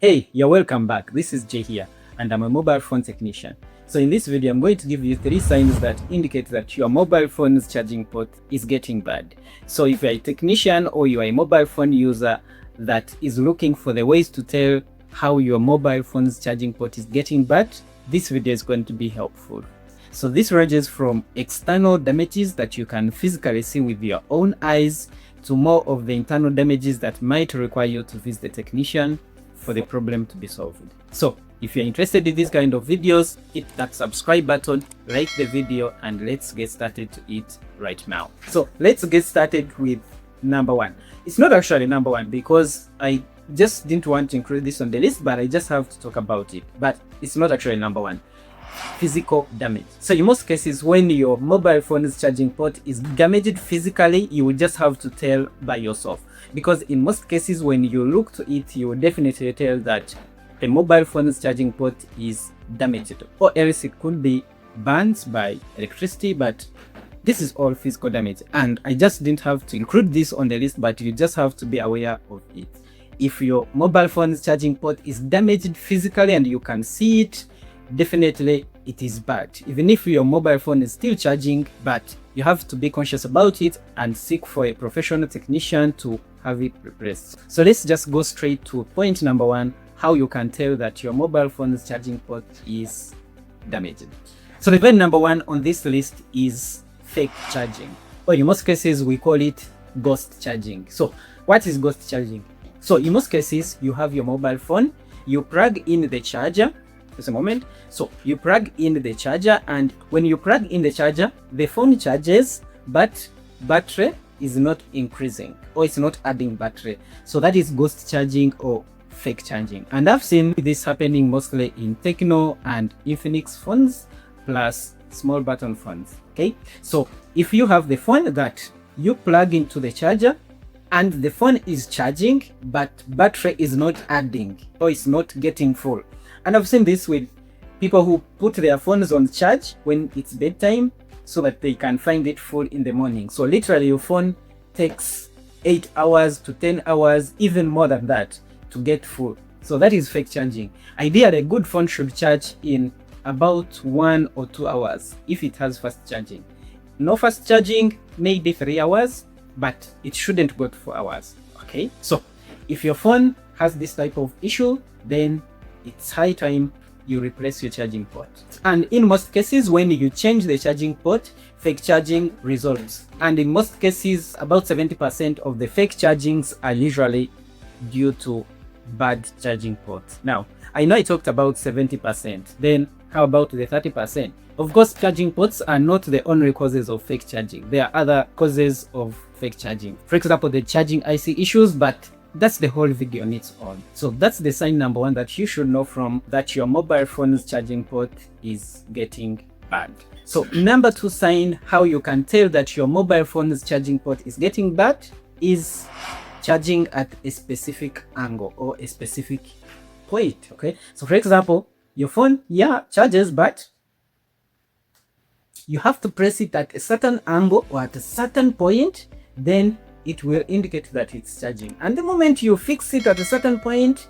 Hey, you're welcome back. This is Jay here, and I'm a mobile phone technician. So in this video, I'm going to give you 3 signs that indicate that your mobile phone's charging port is getting bad. So if you're a technician or you are a mobile phone user that is looking for the ways to tell how your mobile phone's charging port is getting bad, this video is going to be helpful. So this ranges from external damages that you can physically see with your own eyes to more of the internal damages that might require you to visit the technician for the problem to be solved. So if you're interested in these kind of videos, hit that subscribe button, like the video, and let's get started to it right now. So let's get started with number 1. It's not actually number 1 because I just didn't want to include this on the list, but I just have to talk about it. But it's not actually number 1. Physical damage. So in most cases, when your mobile phone's charging port is damaged physically, you will just have to tell by yourself, because in most cases when you look to it, you will definitely tell that the mobile phone's charging port is damaged, or else it could be burnt by electricity. But this is all physical damage, and I just didn't have to include this on the list, but you just have to be aware of it. If your mobile phone's charging port is damaged physically and you can see it, definitely it is bad. Even if your mobile phone is still charging, but you have to be conscious about it and seek for a professional technician to have it replaced. So let's just go straight to point number 1, how you can tell that your mobile phone's charging port is damaged. So the point number 1 on this list is fake charging, or in most cases we call it ghost charging. So what is ghost charging? So in most cases, you have your mobile phone, you plug in the charger. Just a moment. So you plug in the charger, and when you plug in the charger, the phone charges, but battery is not increasing, or it's not adding battery. So that is ghost charging or fake charging. And I've seen this happening mostly in Techno and Infinix phones plus small button phones. Okay, so if you have the phone that you plug into the charger and the phone is charging, but battery is not adding, or it's not getting full. And I've seen this with people who put their phones on charge when it's bedtime so that they can find it full in the morning. So literally your phone takes 8 hours to 10 hours, even more than that, to get full. So that is fake charging. Ideally, a good phone should charge in about 1 or 2 hours if it has fast charging. No fast charging, maybe 3 hours, but it shouldn't go to 4 hours. Okay, so if your phone has this type of issue, then it's high time you replace your charging port. And in most cases, when you change the charging port, fake charging resolves. And in most cases, about 70% of the fake chargings are usually due to bad charging ports. Now, I know I talked about 70%. Then how about the 30%? Of course, charging ports are not the only causes of fake charging. There are other causes of fake charging. For example, the charging IC issues, but that's the whole video on its own. So that's the sign number 1 that you should know from that your mobile phone's charging port is getting bad. So number 2 sign how you can tell that your mobile phone's charging port is getting bad is charging at a specific angle or a specific point. Okay, so for example, your phone charges, but you have to press it at a certain angle or at a certain point, then it will indicate that it's charging. And the moment you fix it at a certain point,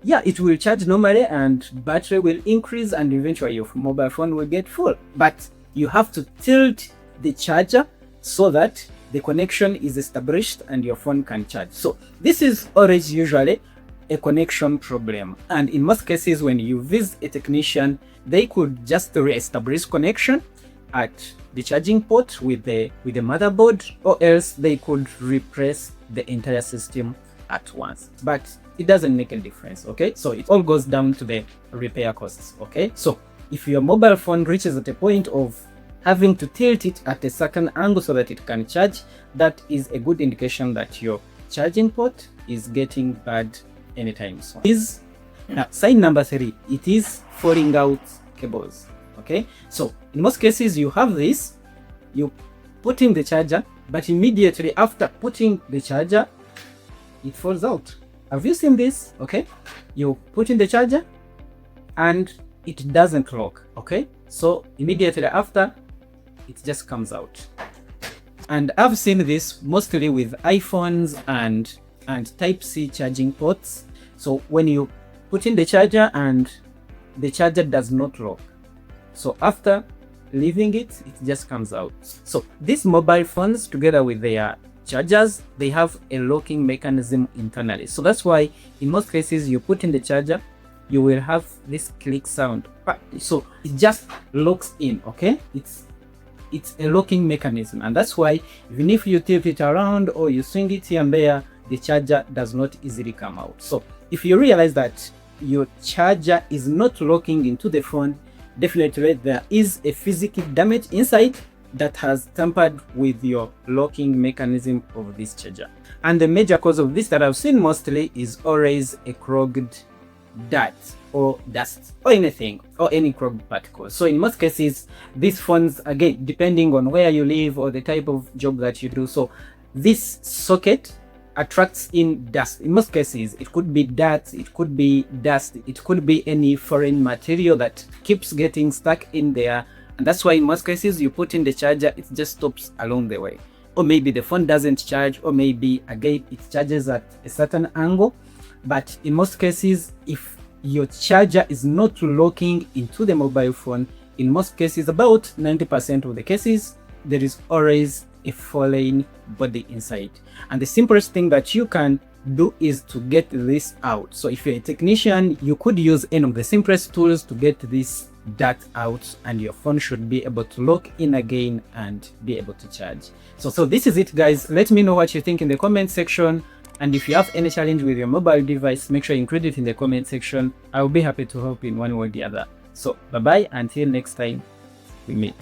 it will charge normally and battery will increase, and eventually your mobile phone will get full. But you have to tilt the charger so that the connection is established and your phone can charge. So this is always usually a connection problem. And in most cases, when you visit a technician, they could just re-establish connection at the charging port with the motherboard, or else they could replace the entire system at once. But it doesn't make a difference. Okay, so it all goes down to the repair costs. Okay, so if your mobile phone reaches at a point of having to tilt it at a certain angle so that it can charge, that is a good indication that your charging port is getting bad anytime soon. Now, sign number 3, it is falling out cables. Okay, so in most cases you have this, you put in the charger, but immediately after putting the charger, it falls out. Have you seen this? Okay, you put in the charger and it doesn't lock. Okay, so immediately after, it just comes out. And I've seen this mostly with iPhones and Type-C charging ports. So when you put in the charger and the charger does not lock. So after leaving it, it just comes out. So these mobile phones, together with their chargers, they have a locking mechanism internally. So that's why in most cases you put in the charger, you will have this click sound. So it just locks in, okay? It's a locking mechanism, and that's why even if you tilt it around or you swing it here and there, the charger does not easily come out. So if you realize that your charger is not locking into the phone, definitely there is a physical damage inside that has tampered with your locking mechanism of this charger. And the major cause of this that I've seen mostly is always a clogged dirt or dust or anything or any clogged particles. So in most cases, these phones, again, depending on where you live or the type of job that you do, so this socket attracts in dust. In most cases, it could be dirt, it could be dust, it could be any foreign material that keeps getting stuck in there. And that's why in most cases you put in the charger, it just stops along the way. Or maybe the phone doesn't charge, or maybe again it charges at a certain angle. But in most cases, if your charger is not locking into the mobile phone, in most cases, about 90% of the cases, there is always a fallen body inside. And the simplest thing that you can do is to get this out. So if you're a technician, you could use any of the simplest tools to get this dirt out, and your phone should be able to lock in again and be able to charge. So this is it, guys. Let me know what you think in the comment section. And if you have any challenge with your mobile device, make sure you include it in the comment section. I will be happy to help in one way or the other. So bye bye, until next time we meet.